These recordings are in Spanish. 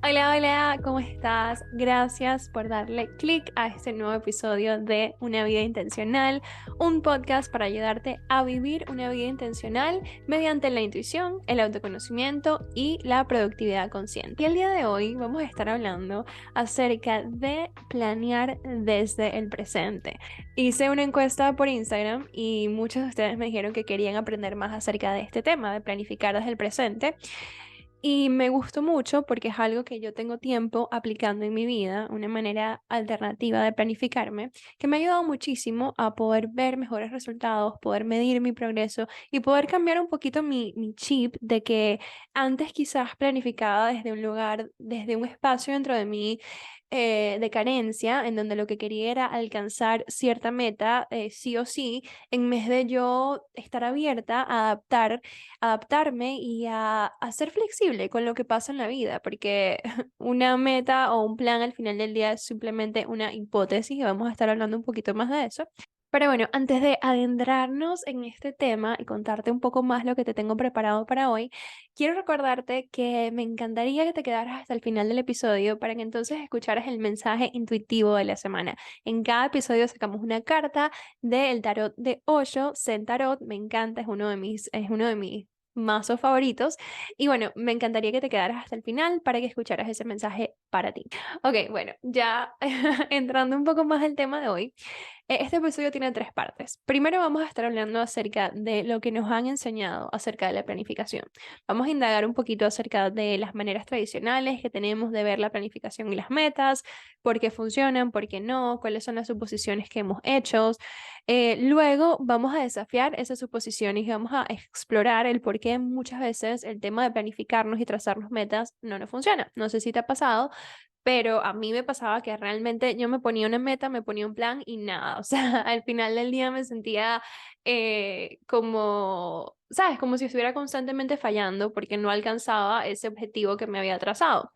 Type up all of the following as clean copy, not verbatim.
Hola, hola, ¿cómo estás? Gracias por darle clic a este nuevo episodio de Una vida intencional, un podcast para ayudarte a vivir una vida intencional mediante la intuición, el autoconocimiento y la productividad consciente. Y el día de hoy vamos a estar hablando acerca de planear desde el presente. Hice una encuesta por Instagram y muchos de ustedes me dijeron que querían aprender más acerca de este tema, de planificar desde el presente. Y me gustó mucho porque es algo que yo tengo tiempo aplicando en mi vida, una manera alternativa de planificarme, que me ha ayudado muchísimo a poder ver mejores resultados, poder medir mi progreso y poder cambiar un poquito mi chip de que antes quizás planificaba desde un lugar, desde un espacio dentro de mí de carencia, en donde lo que quería era alcanzar cierta meta, sí o sí, en vez de yo estar abierta a adaptarme y a ser flexible con lo que pasa en la vida, porque una meta o un plan al final del día es simplemente una hipótesis y vamos a estar hablando un poquito más de eso. Pero bueno, antes de adentrarnos en este tema y contarte un poco más lo que te tengo preparado para hoy, quiero recordarte que me encantaría que te quedaras hasta el final del episodio para que entonces escucharas el mensaje intuitivo de la semana. En cada episodio sacamos una carta del tarot de Osho, Zen Tarot, me encanta, es uno de mis mazos favoritos. Y bueno, me encantaría que te quedaras hasta el final para que escucharas ese mensaje para ti. Ok, bueno, ya entrando un poco más al tema de hoy. Este episodio tiene tres partes. Primero vamos a estar hablando acerca de lo que nos han enseñado acerca de la planificación. Vamos a indagar un poquito acerca de las maneras tradicionales que tenemos de ver la planificación y las metas, por qué funcionan, por qué no, cuáles son las suposiciones que hemos hecho. Luego vamos a desafiar esas suposiciones y vamos a explorar el por qué muchas veces el tema de planificarnos y trazarnos metas no nos funciona. No sé si te ha pasado, pero a mí me pasaba que realmente yo me ponía una meta, me ponía un plan y nada, o sea, al final del día me sentía como, ¿sabes? Como si estuviera constantemente fallando porque no alcanzaba ese objetivo que me había trazado.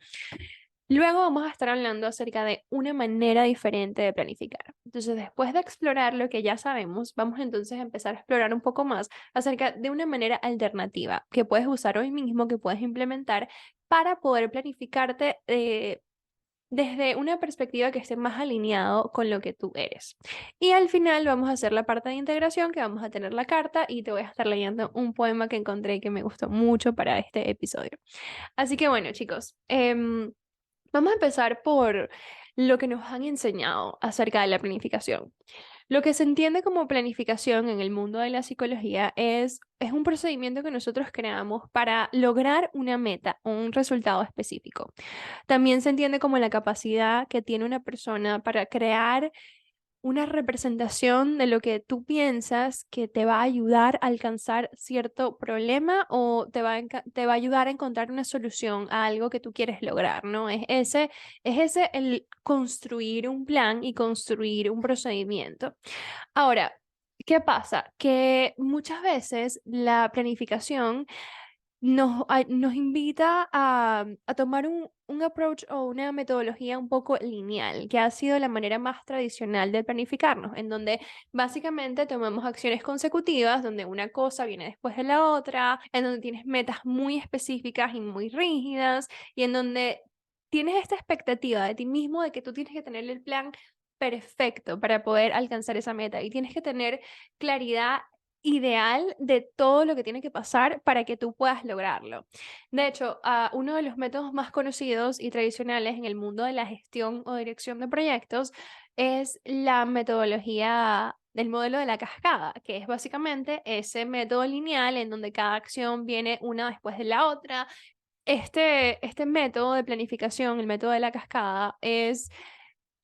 Luego vamos a estar hablando acerca de una manera diferente de planificar. Entonces, después de explorar lo que ya sabemos, vamos entonces a empezar a explorar un poco más acerca de una manera alternativa que puedes usar hoy mismo, que puedes implementar para poder planificarte desde una perspectiva que esté más alineado con lo que tú eres. Y al final vamos a hacer la parte de integración, que vamos a tener la carta y te voy a estar leyendo un poema que encontré que me gustó mucho para este episodio. Así que bueno, chicos, vamos a empezar por lo que nos han enseñado acerca de la planificación. Lo que se entiende como planificación en el mundo de la psicología es un procedimiento que nosotros creamos para lograr una meta o un resultado específico. También se entiende como la capacidad que tiene una persona para crear una representación de lo que tú piensas que te va a ayudar a alcanzar cierto problema o te va a ayudar a encontrar una solución a algo que tú quieres lograr, ¿no? Es ese el construir un plan y construir un procedimiento. Ahora, ¿qué pasa? Que muchas veces la planificación nos invita a tomar un approach o una metodología un poco lineal, que ha sido la manera más tradicional de planificarnos, en donde básicamente tomamos acciones consecutivas, donde una cosa viene después de la otra, en donde tienes metas muy específicas y muy rígidas, y en donde tienes esta expectativa de ti mismo de que tú tienes que tener el plan perfecto para poder alcanzar esa meta y tienes que tener claridad ideal de todo lo que tiene que pasar para que tú puedas lograrlo. De hecho, uno de los métodos más conocidos y tradicionales en el mundo de la gestión o dirección de proyectos es la metodología del modelo de la cascada, que es básicamente ese método lineal en donde cada acción viene una después de la otra. Este método de planificación, el método de la cascada,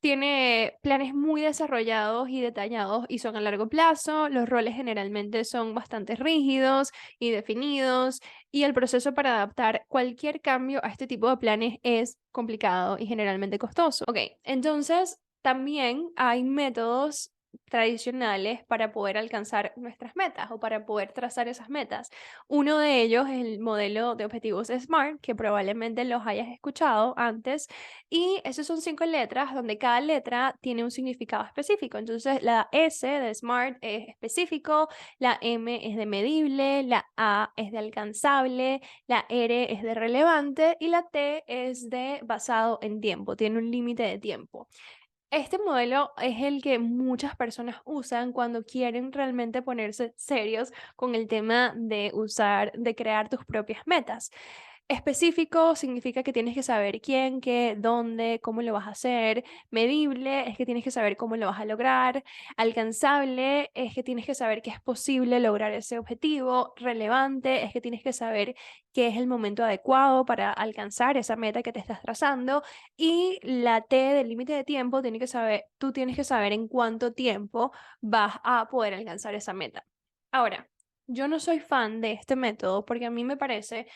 tiene planes muy desarrollados y detallados y son a largo plazo. Los roles generalmente son bastante rígidos y definidos y el proceso para adaptar cualquier cambio a este tipo de planes es complicado y generalmente costoso. Ok, entonces también hay métodos tradicionales para poder alcanzar nuestras metas o para poder trazar esas metas. Uno de ellos es el modelo de objetivos SMART, que probablemente los hayas escuchado antes, y esos son 5 letras donde cada letra tiene un significado específico. Entonces, la S de SMART es específico, la M es de medible, la A es de alcanzable, la R es de relevante y la T es de basado en tiempo, tiene un límite de tiempo. Este modelo es el que muchas personas usan cuando quieren realmente ponerse serios con el tema de de crear tus propias metas. Específico significa que tienes que saber quién, qué, dónde, cómo lo vas a hacer. Medible es que tienes que saber cómo lo vas a lograr. Alcanzable es que tienes que saber que es posible lograr ese objetivo. Relevante es que tienes que saber qué es el momento adecuado para alcanzar esa meta que te estás trazando. Y la T del límite de tiempo, tú tienes que saber en cuánto tiempo vas a poder alcanzar esa meta. Ahora, yo no soy fan de este método porque a mí me parece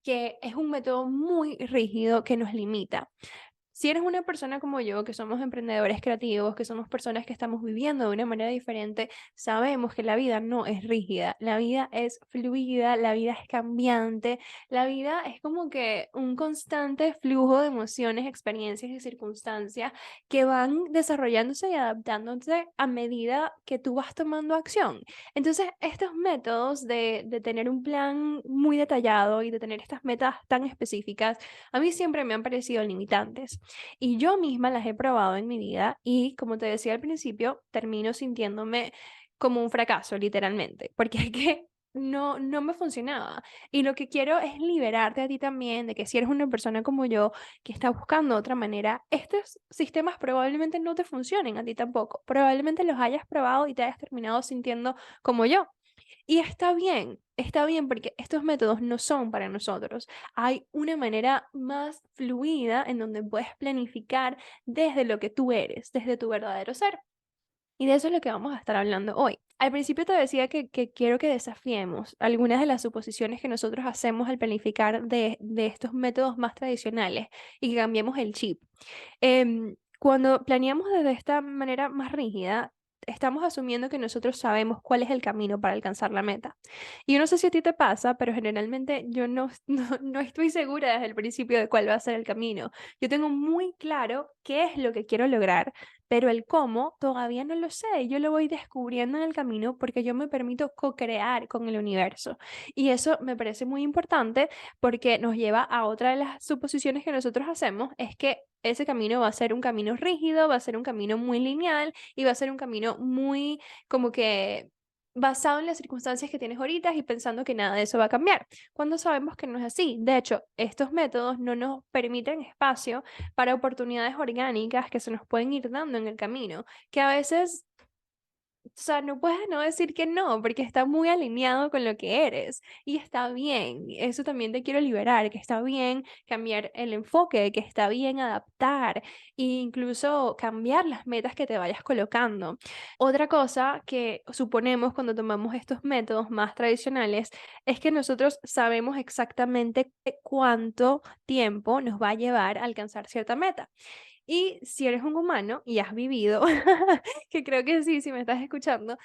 que es un método muy rígido que nos limita. Si eres una persona como yo, que somos emprendedores creativos, que somos personas que estamos viviendo de una manera diferente, sabemos que la vida no es rígida, la vida es fluida, la vida es cambiante, la vida es como que un constante flujo de emociones, experiencias y circunstancias que van desarrollándose y adaptándose a medida que tú vas tomando acción. Entonces, estos métodos de tener un plan muy detallado y de tener estas metas tan específicas, a mí siempre me han parecido limitantes. Y yo misma las he probado en mi vida y, como te decía al principio, termino sintiéndome como un fracaso, literalmente, porque es que no me funcionaba. Y lo que quiero es liberarte a ti también de que si eres una persona como yo que está buscando otra manera, estos sistemas probablemente no te funcionen a ti tampoco. Probablemente los hayas probado y te hayas terminado sintiendo como yo. Y está bien porque estos métodos no son para nosotros. Hay una manera más fluida en donde puedes planificar desde lo que tú eres, desde tu verdadero ser. Y de eso es lo que vamos a estar hablando hoy. Al principio te decía que quiero que desafiemos algunas de las suposiciones que nosotros hacemos al planificar de estos métodos más tradicionales y que cambiemos el chip. Cuando planeamos desde esta manera más rígida, estamos asumiendo que nosotros sabemos cuál es el camino para alcanzar la meta. Y yo no sé si a ti te pasa, pero generalmente yo no estoy segura desde el principio de cuál va a ser el camino. Yo tengo muy claro qué es lo que quiero lograr, pero el cómo todavía no lo sé. Yo lo voy descubriendo en el camino porque yo me permito co-crear con el universo. Y eso me parece muy importante porque nos lleva a otra de las suposiciones que nosotros hacemos, es que ese camino va a ser un camino rígido, va a ser un camino muy lineal y va a ser un camino muy como que basado en las circunstancias que tienes ahorita y pensando que nada de eso va a cambiar, cuando sabemos que no es así. De hecho, estos métodos no nos permiten espacio para oportunidades orgánicas que se nos pueden ir dando en el camino, que a veces, o sea, no puedes no decir que no, porque está muy alineado con lo que eres y está bien. Eso también te quiero liberar, que está bien cambiar el enfoque, que está bien adaptar e incluso cambiar las metas que te vayas colocando. Otra cosa que suponemos cuando tomamos estos métodos más tradicionales es que nosotros sabemos exactamente cuánto tiempo nos va a llevar a alcanzar cierta meta. Y si eres un humano y has vivido, que creo que sí, si me estás escuchando,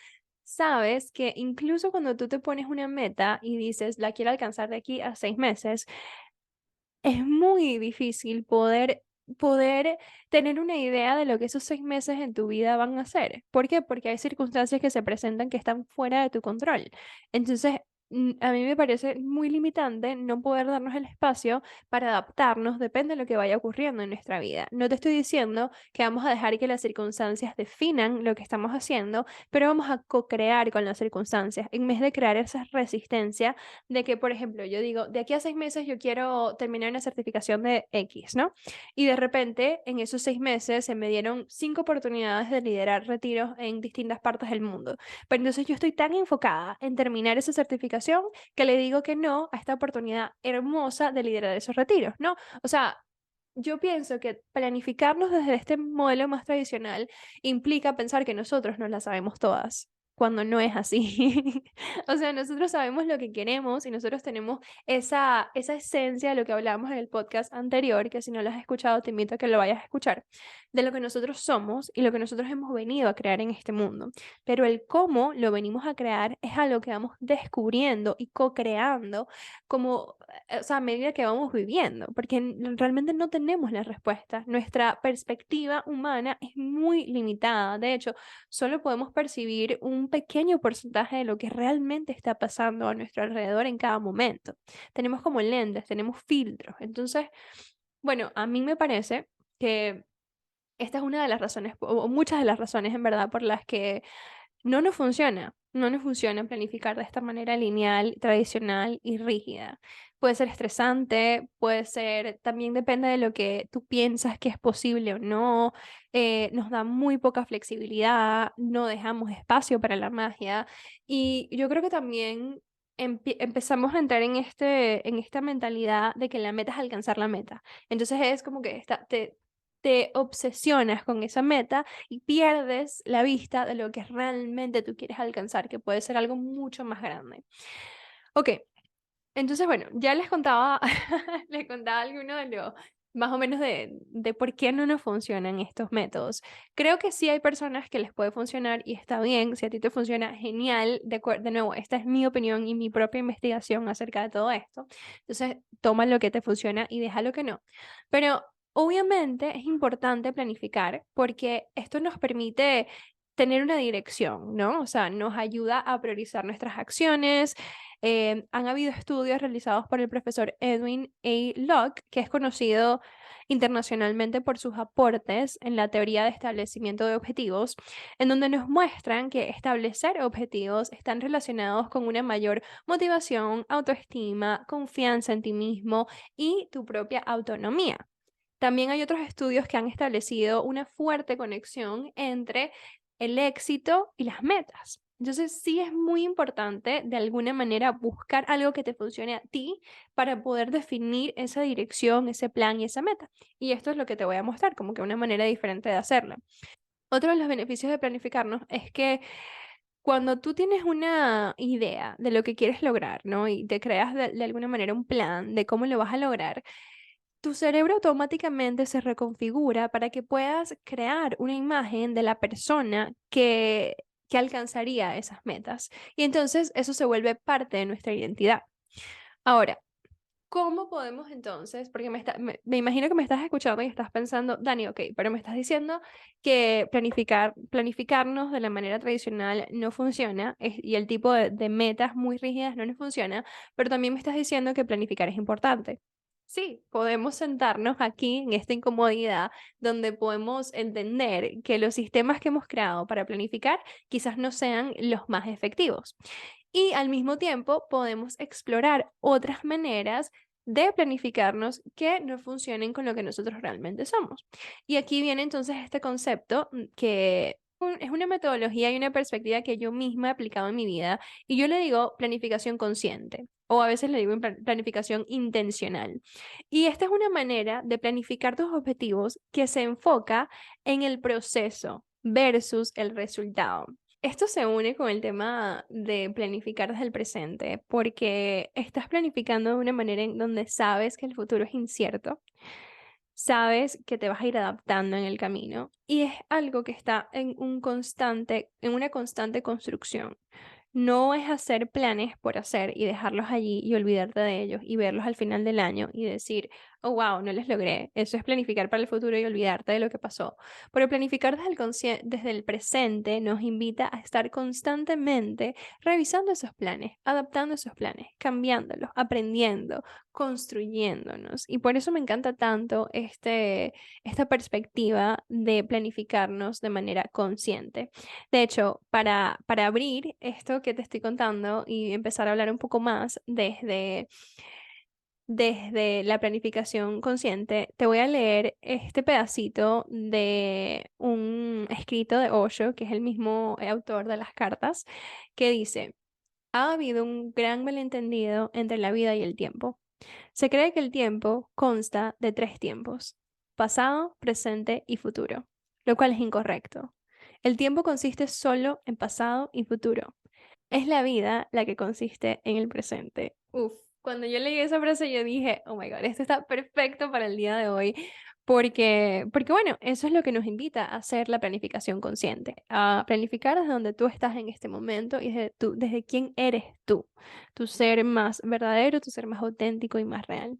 sabes que incluso cuando tú te pones una meta y dices, la quiero alcanzar de aquí a 6 meses, es muy difícil poder tener una idea de lo que esos 6 meses en tu vida van a hacer. ¿Por qué? Porque hay circunstancias que se presentan que están fuera de tu control. Entonces, a mí me parece muy limitante no poder darnos el espacio para adaptarnos, depende de lo que vaya ocurriendo en nuestra vida. No te estoy diciendo que vamos a dejar que las circunstancias definan lo que estamos haciendo, pero vamos a co-crear con las circunstancias en vez de crear esa resistencia de que, por ejemplo, yo digo, de aquí a 6 meses yo quiero terminar una certificación de X, ¿no? Y de repente, en esos 6 meses se me dieron 5 oportunidades de liderar retiros en distintas partes del mundo. Pero entonces yo estoy tan enfocada en terminar esa certificación que le digo que no a esta oportunidad hermosa de liderar esos retiros, ¿no? O sea, yo pienso que planificarnos desde este modelo más tradicional implica pensar que nosotros no las sabemos todas. cuando no es así. O sea, nosotros sabemos lo que queremos y nosotros tenemos esa esencia de lo que hablábamos en el podcast anterior, que si no lo has escuchado, te invito a que lo vayas a escuchar, de lo que nosotros somos y lo que nosotros hemos venido a crear en este mundo. Pero el cómo lo venimos a crear es algo que vamos descubriendo y co-creando como, o sea, a medida que vamos viviendo, porque realmente no tenemos la respuesta. Nuestra perspectiva humana es muy limitada. De hecho, solo podemos percibir un pequeño porcentaje de lo que realmente está pasando a nuestro alrededor en cada momento. Tenemos como lentes, tenemos filtros. Entonces, bueno, a mí me parece que esta es una de las razones, o muchas de las razones en verdad, por las que no nos funciona planificar de esta manera lineal, tradicional y rígida. Puede ser estresante, puede ser, también depende de lo que tú piensas que es posible o no, nos da muy poca flexibilidad, no dejamos espacio para la magia y yo creo que también empezamos a entrar en esta mentalidad de que la meta es alcanzar la meta. Entonces es como que te obsesionas con esa meta y pierdes la vista de lo que realmente tú quieres alcanzar, que puede ser algo mucho más grande. Ok, entonces bueno, ya les contaba, les contaba alguno de los, más o menos de por qué no nos funcionan estos métodos. Creo que sí hay personas que les puede funcionar y está bien, si a ti te funciona, genial. De nuevo, esta es mi opinión y mi propia investigación acerca de todo esto. Entonces, toma lo que te funciona y deja lo que no. Pero obviamente es importante planificar porque esto nos permite tener una dirección, ¿no? O sea, nos ayuda a priorizar nuestras acciones. Han habido estudios realizados por el profesor Edwin A. Locke, que es conocido internacionalmente por sus aportes en la teoría de establecimiento de objetivos, en donde nos muestran que establecer objetivos están relacionados con una mayor motivación, autoestima, confianza en ti mismo y tu propia autonomía. También hay otros estudios que han establecido una fuerte conexión entre el éxito y las metas. Entonces, sí es muy importante de alguna manera buscar algo que te funcione a ti para poder definir esa dirección, ese plan y esa meta. Y esto es lo que te voy a mostrar, como que una manera diferente de hacerlo. Otro de los beneficios de planificarnos es que cuando tú tienes una idea de lo que quieres lograr, ¿no? Y te creas de alguna manera un plan de cómo lo vas a lograr, tu cerebro automáticamente se reconfigura para que puedas crear una imagen de la persona que alcanzaría esas metas. Y entonces eso se vuelve parte de nuestra identidad. Ahora, ¿cómo podemos entonces? Porque me imagino que me estás escuchando y estás pensando, Dani, ok, pero me estás diciendo que planificarnos de la manera tradicional no funciona y el tipo de metas muy rígidas no nos funciona, pero también me estás diciendo que planificar es importante. Sí, podemos sentarnos aquí en esta incomodidad donde podemos entender que los sistemas que hemos creado para planificar quizás no sean los más efectivos. Y al mismo tiempo podemos explorar otras maneras de planificarnos que no funcionen con lo que nosotros realmente somos. Y aquí viene entonces este concepto que es una metodología y una perspectiva que yo misma he aplicado en mi vida y yo le digo planificación consciente o a veces le digo planificación intencional. Y esta es una manera de planificar tus objetivos que se enfoca en el proceso versus el resultado. Esto se une con el tema de planificar desde el presente, porque estás planificando de una manera en donde sabes que el futuro es incierto, sabes que te vas a ir adaptando en el camino y es algo que está en una constante construcción. No es hacer planes por hacer y dejarlos allí y olvidarte de ellos y verlos al final del año y decir, oh, wow, no les logré. Eso es planificar para el futuro y olvidarte de lo que pasó. Pero planificar desde el presente nos invita a estar constantemente revisando esos planes, adaptando esos planes, cambiándolos, aprendiendo, construyéndonos. Y por eso me encanta tanto esta perspectiva de planificarnos de manera consciente. De hecho, para abrir esto que te estoy contando y empezar a hablar un poco más desde la planificación consciente, te voy a leer este pedacito de un escrito de Osho, que es el mismo autor de las cartas, que dice, ha habido un gran malentendido entre la vida y el tiempo. Se cree que el tiempo consta de tres tiempos, pasado, presente y futuro, lo cual es incorrecto. El tiempo consiste solo en pasado y futuro. Es la vida la que consiste en el presente. Uf, cuando yo leí esa frase yo dije, oh my God, esto está perfecto para el día de hoy, porque bueno, eso es lo que nos invita a hacer la planificación consciente, a planificar desde donde tú estás en este momento y desde quién eres tú, tu ser más verdadero, tu ser más auténtico y más real.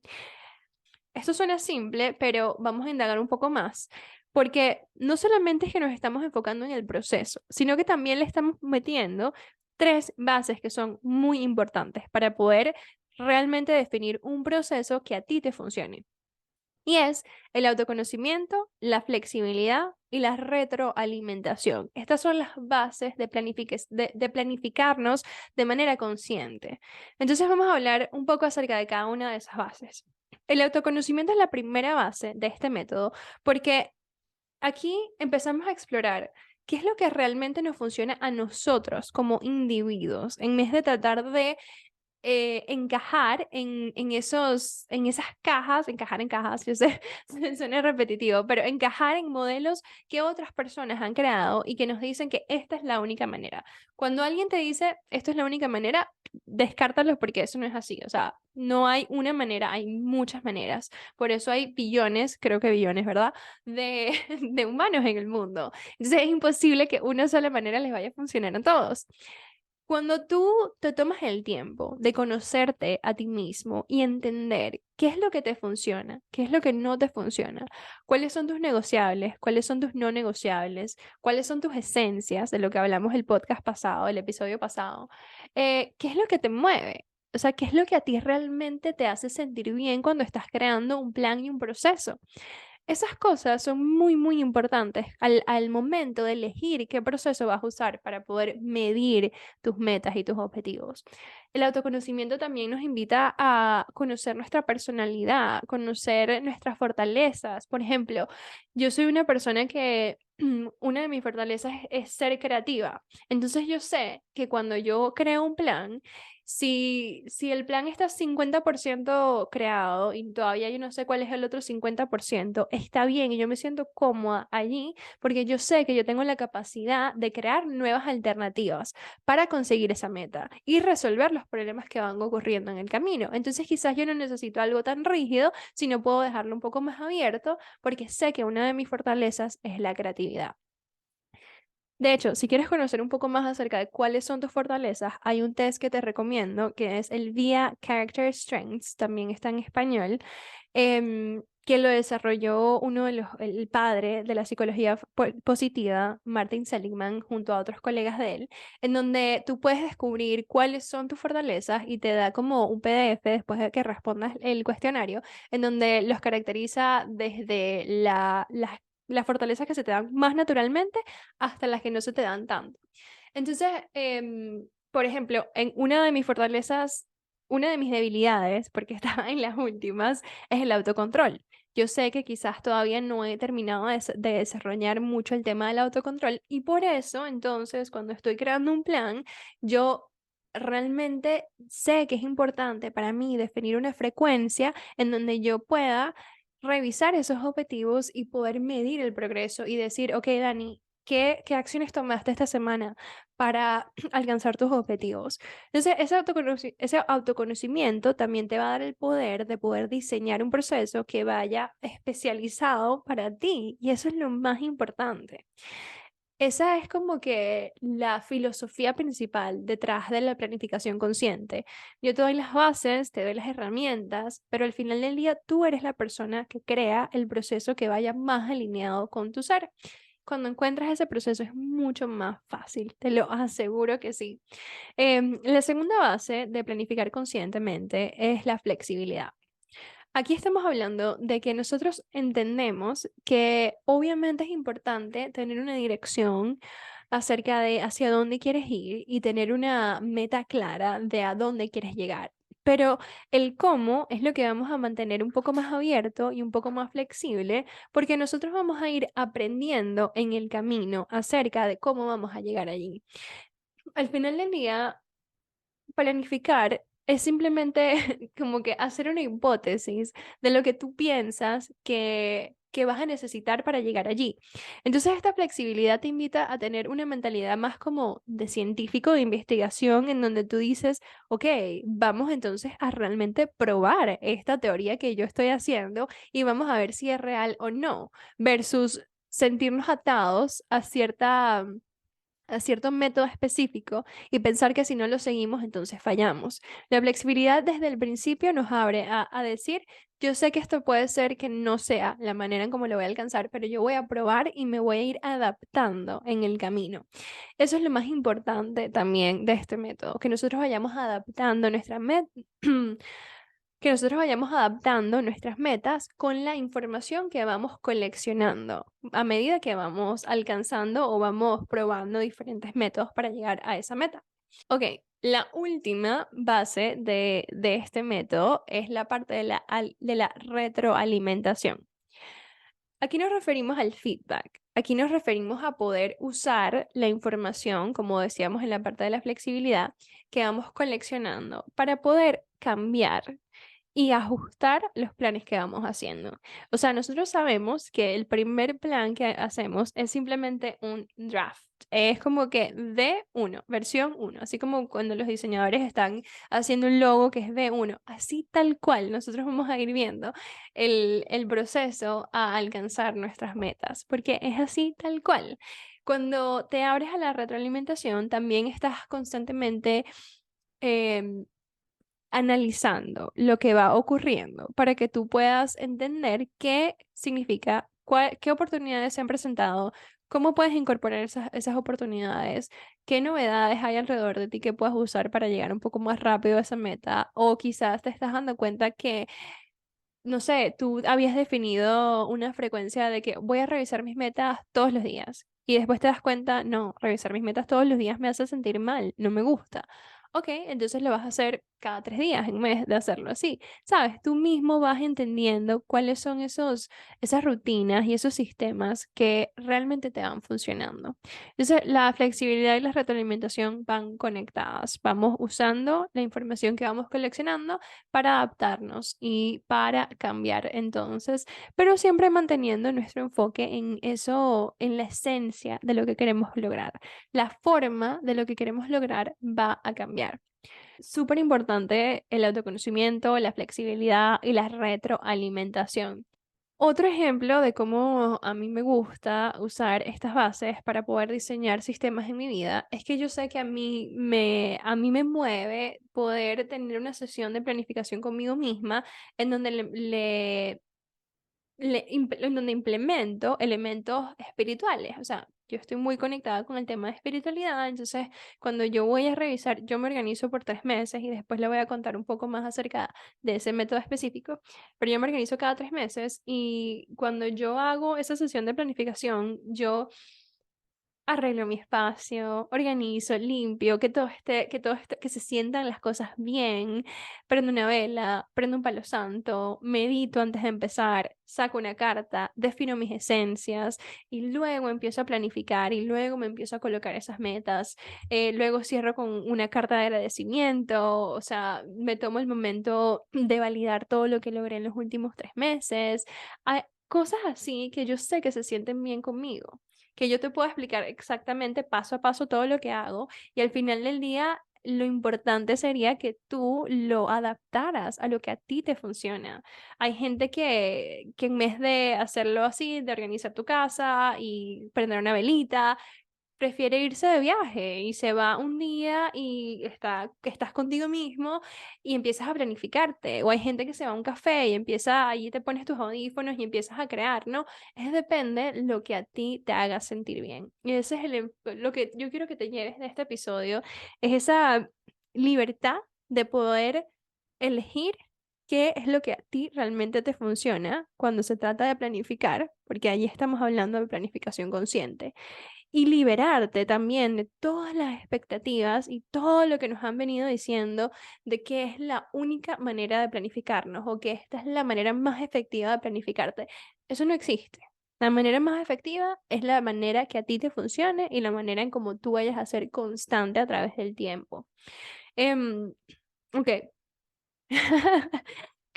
Esto suena simple, pero vamos a indagar un poco más, porque no solamente es que nos estamos enfocando en el proceso, sino que también le estamos metiendo tres bases que son muy importantes para poder realmente definir un proceso que a ti te funcione. Y es el autoconocimiento, la flexibilidad y la retroalimentación. Estas son las bases de planificarnos de manera consciente. Entonces vamos a hablar un poco acerca de cada una de esas bases. El autoconocimiento es la primera base de este método porque aquí empezamos a explorar qué es lo que realmente nos funciona a nosotros como individuos, en vez de tratar de encajar en esas cajas, encajar en cajas, yo sé, suena repetitivo, pero encajar en modelos que otras personas han creado y que nos dicen que esta es la única manera. Cuando alguien te dice esto es la única manera, descártalo porque eso no es así. O sea, no hay una manera, hay muchas maneras. Por eso hay billones, creo que billones, ¿verdad? De, de humanos en el mundo. Entonces es imposible que una sola manera les vaya a funcionar a todos. Cuando tú te tomas el tiempo de conocerte a ti mismo y entender qué es lo que te funciona, qué es lo que no te funciona, cuáles son tus negociables, cuáles son tus no negociables, cuáles son tus esencias, de lo que hablamos el podcast pasado, el episodio pasado, qué es lo que te mueve. O sea, qué es lo que a ti realmente te hace sentir bien cuando estás creando un plan y un proceso. Esas cosas son muy, muy importantes al momento de elegir qué proceso vas a usar para poder medir tus metas y tus objetivos. El autoconocimiento también nos invita a conocer nuestra personalidad, conocer nuestras fortalezas. Por ejemplo, yo soy una persona que una de mis fortalezas es ser creativa. Entonces yo sé que cuando yo creo un plan, si el plan está 50% creado y todavía yo no sé cuál es el otro 50%, está bien y yo me siento cómoda allí porque yo sé que yo tengo la capacidad de crear nuevas alternativas para conseguir esa meta y resolver los problemas que van ocurriendo en el camino. Entonces quizás yo no necesito algo tan rígido, sino puedo dejarlo un poco más abierto porque sé que una de mis fortalezas es la creatividad. De hecho, si quieres conocer un poco más acerca de cuáles son tus fortalezas, hay un test que te recomiendo que es el VIA Character Strengths, también está en español, que lo desarrolló el padre de la psicología positiva, Martin Seligman, junto a otros colegas de él, en donde tú puedes descubrir cuáles son tus fortalezas y te da como un PDF después de que respondas el cuestionario, en donde los caracteriza desde las fortalezas que se te dan más naturalmente hasta las que no se te dan tanto. Entonces, por ejemplo, en una de mis fortalezas, una de mis debilidades, porque estaba en las últimas, es el autocontrol. Yo sé que quizás todavía no he terminado de desarrollar mucho el tema del autocontrol y por eso, entonces, cuando estoy creando un plan, yo realmente sé que es importante para mí definir una frecuencia en donde yo pueda revisar esos objetivos y poder medir el progreso y decir, ok, Dani, ¿qué acciones tomaste esta semana para alcanzar tus objetivos? Entonces, ese autoconocimiento también te va a dar el poder de poder diseñar un proceso que vaya especializado para ti y eso es lo más importante. Esa es como que la filosofía principal detrás de la planificación consciente. Yo te doy las bases, te doy las herramientas, pero al final del día tú eres la persona que crea el proceso que vaya más alineado con tu ser. Cuando encuentras ese proceso es mucho más fácil, te lo aseguro que sí. La segunda base de planificar conscientemente es la flexibilidad. Aquí estamos hablando de que nosotros entendemos que obviamente es importante tener una dirección acerca de hacia dónde quieres ir y tener una meta clara de a dónde quieres llegar. Pero el cómo es lo que vamos a mantener un poco más abierto y un poco más flexible, porque nosotros vamos a ir aprendiendo en el camino acerca de cómo vamos a llegar allí. Al final del día, planificar es simplemente como que hacer una hipótesis de lo que tú piensas que que vas a necesitar para llegar allí. Entonces, esta flexibilidad te invita a tener una mentalidad más como de científico de investigación, en donde tú dices, ok, vamos entonces a realmente probar esta teoría que yo estoy haciendo y vamos a ver si es real o no, versus sentirnos atados a cierto método específico y pensar que si no lo seguimos, entonces fallamos. La flexibilidad desde el principio nos abre a decir, yo sé que esto puede ser que no sea la manera en cómo lo voy a alcanzar, pero yo voy a probar y me voy a ir adaptando en el camino. Eso es lo más importante también de este método, que nosotros vayamos adaptando nuestra meta. Que nosotros vayamos adaptando nuestras metas con la información que vamos coleccionando a medida que vamos alcanzando o vamos probando diferentes métodos para llegar a esa meta. Ok, la última base de este método es la parte de la retroalimentación. Aquí nos referimos al feedback. Aquí nos referimos a poder usar la información, como decíamos en la parte de la flexibilidad, que vamos coleccionando para poder cambiar y ajustar los planes que vamos haciendo. O sea, nosotros sabemos que el primer plan que hacemos es simplemente un draft. Es como que V1, versión 1, así como cuando los diseñadores están haciendo un logo que es V1, así tal cual, nosotros vamos a ir viendo el proceso a alcanzar nuestras metas, porque es así tal cual. Cuando te abres a la retroalimentación, también estás constantemente em, analizando lo que va ocurriendo para que tú puedas entender qué significa, qué oportunidades se han presentado, cómo puedes incorporar esas oportunidades, qué novedades hay alrededor de ti que puedas usar para llegar un poco más rápido a esa meta, o quizás te estás dando cuenta que no sé, tú habías definido una frecuencia de que voy a revisar mis metas todos los días y después te das cuenta, no, revisar mis metas todos los días me hace sentir mal, no me gusta. Ok, entonces lo vas a hacer cada 3 días en vez de hacerlo así. Sabes, tú mismo vas entendiendo cuáles son esas rutinas y esos sistemas que realmente te van funcionando. Entonces, la flexibilidad y la retroalimentación van conectadas. Vamos usando la información que vamos coleccionando para adaptarnos y para cambiar entonces, pero siempre manteniendo nuestro enfoque en eso, en la esencia de lo que queremos lograr. La forma de lo que queremos lograr va a cambiar. Súper importante el autoconocimiento, la flexibilidad y la retroalimentación. Otro ejemplo de cómo a mí me gusta usar estas bases para poder diseñar sistemas en mi vida es que yo sé que a mí me mueve poder tener una sesión de planificación conmigo misma en donde en donde implemento elementos espirituales. O sea, yo estoy muy conectada con el tema de espiritualidad, entonces cuando yo voy a revisar, yo me organizo por 3 meses y después le voy a contar un poco más acerca de ese método específico, pero yo me organizo cada 3 meses y cuando yo hago esa sesión de planificación, yo arreglo mi espacio, organizo, limpio, que se sientan las cosas bien, prendo una vela, prendo un palo santo, medito antes de empezar, saco una carta, defino mis esencias y luego empiezo a planificar y luego me empiezo a colocar esas metas, luego cierro con una carta de agradecimiento, o sea, me tomo el momento de validar todo lo que logré en los últimos 3 meses, hay cosas así que yo sé que se sienten bien conmigo, que yo te puedo explicar exactamente paso a paso todo lo que hago y al final del día lo importante sería que tú lo adaptaras a lo que a ti te funciona. Hay gente que en vez de hacerlo así, de organizar tu casa y prender una velita, prefiere irse de viaje y se va un día y estás contigo mismo y empiezas a planificarte. O hay gente que se va a un café y empieza, allí te pones tus audífonos y empiezas a crear, ¿no? Es depende lo que a ti te haga sentir bien. Y ese es lo que yo quiero que te lleves de este episodio, es esa libertad de poder elegir qué es lo que a ti realmente te funciona cuando se trata de planificar, porque allí estamos hablando de planificación consciente y liberarte también de todas las expectativas y todo lo que nos han venido diciendo de que es la única manera de planificarnos o que esta es la manera más efectiva de planificarte. Eso no existe. La manera más efectiva es la manera que a ti te funcione y la manera en cómo tú vayas a ser constante a través del tiempo. Ok.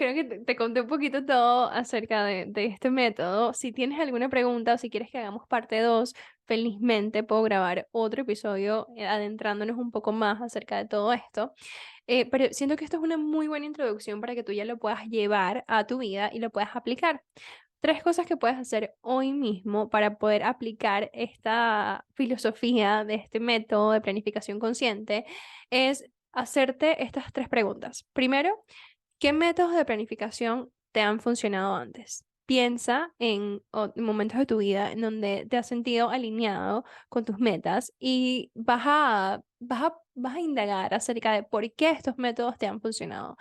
creo que te conté un poquito todo acerca de este método. Si tienes alguna pregunta o si quieres que hagamos parte 2, felizmente puedo grabar otro episodio adentrándonos un poco más acerca de todo esto. Pero siento que esto es una muy buena introducción para que tú ya lo puedas llevar a tu vida y lo puedas aplicar. Tres cosas que puedes hacer hoy mismo para poder aplicar esta filosofía de este método de planificación consciente es hacerte estas tres preguntas. Primero, ¿qué métodos de planificación te han funcionado antes? Piensa en momentos de tu vida en donde te has sentido alineado con tus metas y vas a indagar acerca de por qué estos métodos te han funcionado.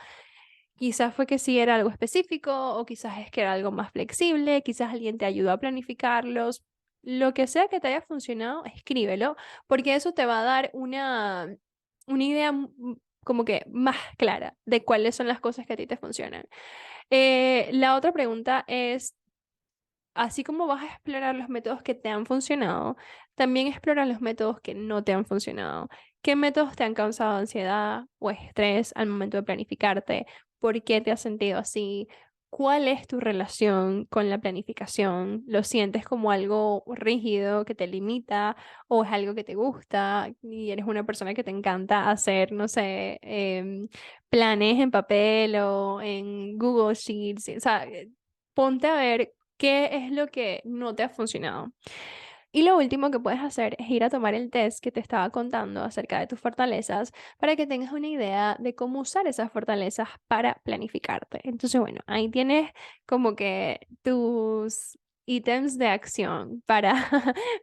Quizás fue que sí era algo específico o quizás es que era algo más flexible, quizás alguien te ayudó a planificarlos. Lo que sea que te haya funcionado, escríbelo, porque eso te va a dar una idea como que más clara de cuáles son las cosas que a ti te funcionan. La otra pregunta es, así como vas a explorar los métodos que te han funcionado, también explora los métodos que no te han funcionado. ¿Qué métodos te han causado ansiedad o estrés al momento de planificarte? ¿Por qué te has sentido así? ¿Cuál es tu relación con la planificación? ¿Lo sientes como algo rígido que te limita o es algo que te gusta y eres una persona que te encanta hacer, no sé, planes en papel o en Google Sheets? O sea, ponte a ver qué es lo que no te ha funcionado. Y lo último que puedes hacer es ir a tomar el test que te estaba contando acerca de tus fortalezas para que tengas una idea de cómo usar esas fortalezas para planificarte. Entonces, bueno, ahí tienes como que tus ítems de acción para,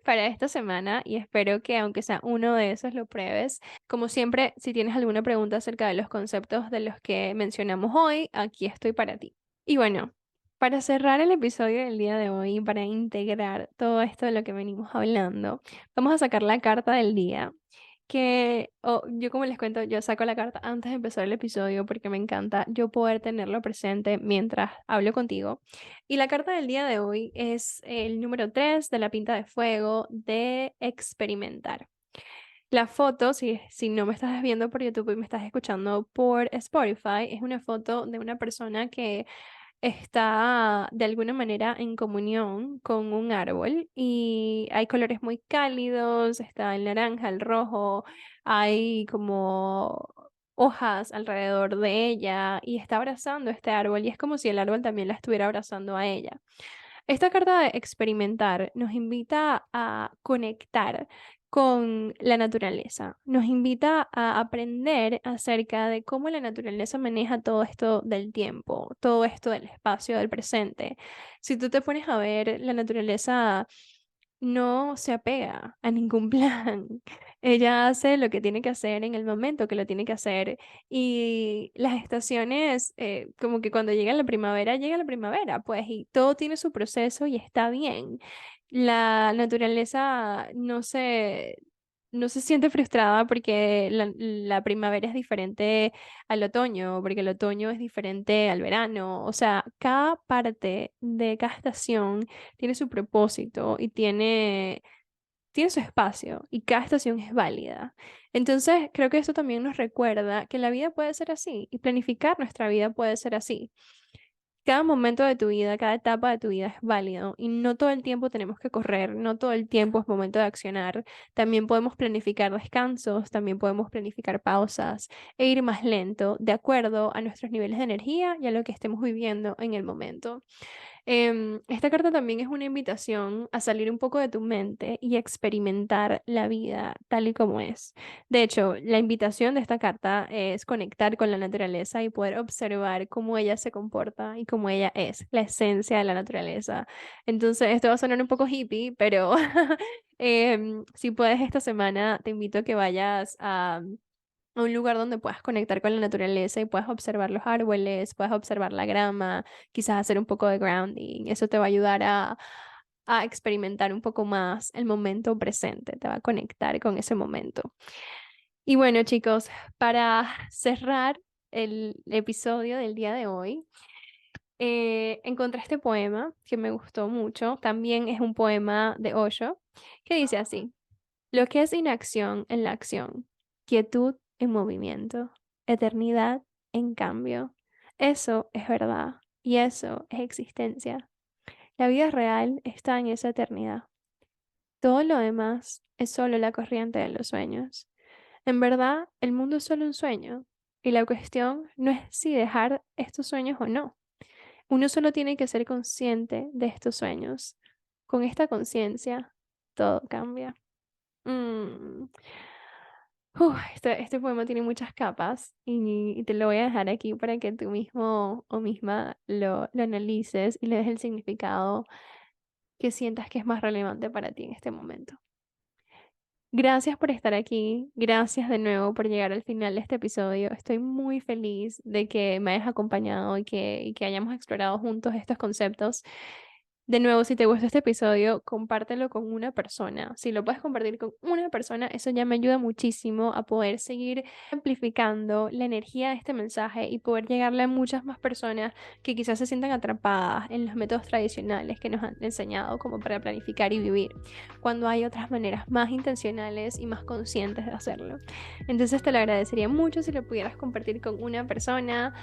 para esta semana y espero que aunque sea uno de esos lo pruebes. Como siempre, si tienes alguna pregunta acerca de los conceptos de los que mencionamos hoy, aquí estoy para ti. Y bueno, para cerrar el episodio del día de hoy, para integrar todo esto de lo que venimos hablando, vamos a sacar la carta del día. Que yo como les cuento, yo saco la carta antes de empezar el episodio porque me encanta yo poder tenerlo presente mientras hablo contigo. Y la carta del día de hoy es el número 3 de la pinta de fuego de experimentar. La foto, si no me estás viendo por YouTube y me estás escuchando por Spotify, es una foto de una persona que está de alguna manera en comunión con un árbol y hay colores muy cálidos, está el naranja, el rojo, hay como hojas alrededor de ella y está abrazando este árbol y es como si el árbol también la estuviera abrazando a ella. Esta carta de experimentar nos invita a conectar con la naturaleza, nos invita a aprender acerca de cómo la naturaleza maneja todo esto del tiempo, todo esto del espacio, del presente. Si tú te pones a ver, la naturaleza no se apega a ningún plan. Ella hace lo que tiene que hacer en el momento que lo tiene que hacer y las estaciones, como que cuando llega la primavera, pues, y todo tiene su proceso y está bien. La naturaleza no se siente frustrada porque la primavera es diferente al otoño, porque el otoño es diferente al verano. O sea, cada parte de cada estación tiene su propósito y tiene su espacio y cada estación es válida. Entonces, creo que esto también nos recuerda que la vida puede ser así y planificar nuestra vida puede ser así. Cada momento de tu vida, cada etapa de tu vida es válido y no todo el tiempo tenemos que correr, no todo el tiempo es momento de accionar. También podemos planificar descansos, también podemos planificar pausas e ir más lento de acuerdo a nuestros niveles de energía y a lo que estemos viviendo en el momento. Esta carta también es una invitación a salir un poco de tu mente y experimentar la vida tal y como es. De hecho, la invitación de esta carta es conectar con la naturaleza y poder observar cómo ella se comporta y cómo ella es, la esencia de la naturaleza. Entonces, esto va a sonar un poco hippie, pero si puedes esta semana, te invito a que vayas a un lugar donde puedas conectar con la naturaleza y puedas observar los árboles, puedas observar la grama, quizás hacer un poco de grounding. Eso te va a ayudar a experimentar un poco más el momento presente, te va a conectar con ese momento. Y bueno, chicos, para cerrar el episodio del día de hoy, encontré este poema que me gustó mucho. También es un poema de Osho que dice así. Lo que es inacción en la acción, quietud en movimiento, eternidad en cambio, Eso es verdad y eso es existencia. La vida real está en esa eternidad. Todo lo demás es solo la corriente de los sueños. En verdad, el mundo es solo un sueño y la cuestión no es si dejar estos sueños o no. Uno solo tiene que ser consciente de estos sueños. Con esta conciencia, todo cambia. Mm. Este poema tiene muchas capas y te lo voy a dejar aquí para que tú mismo o misma lo analices y le des el significado que sientas que es más relevante para ti en este momento. Gracias por estar aquí, gracias de nuevo por llegar al final de este episodio. Estoy muy feliz de que me hayas acompañado y que hayamos explorado juntos estos conceptos. De nuevo, si te gustó este episodio, compártelo con una persona. Si lo puedes compartir con una persona, eso ya me ayuda muchísimo a poder seguir amplificando la energía de este mensaje y poder llegarle a muchas más personas que quizás se sientan atrapadas en los métodos tradicionales que nos han enseñado como para planificar y vivir, cuando hay otras maneras más intencionales y más conscientes de hacerlo. Entonces te lo agradecería mucho si lo pudieras compartir con una persona.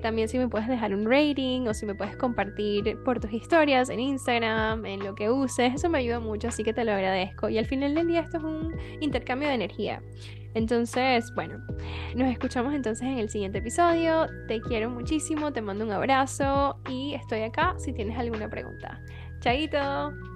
También si me puedes dejar un rating o si me puedes compartir por tus historias en Instagram, en lo que uses, eso me ayuda mucho, así que te lo agradezco. Y al final del día esto es un intercambio de energía. Entonces, bueno, nos escuchamos entonces en el siguiente episodio. Te quiero muchísimo, te mando un abrazo y estoy acá si tienes alguna pregunta. Chaito.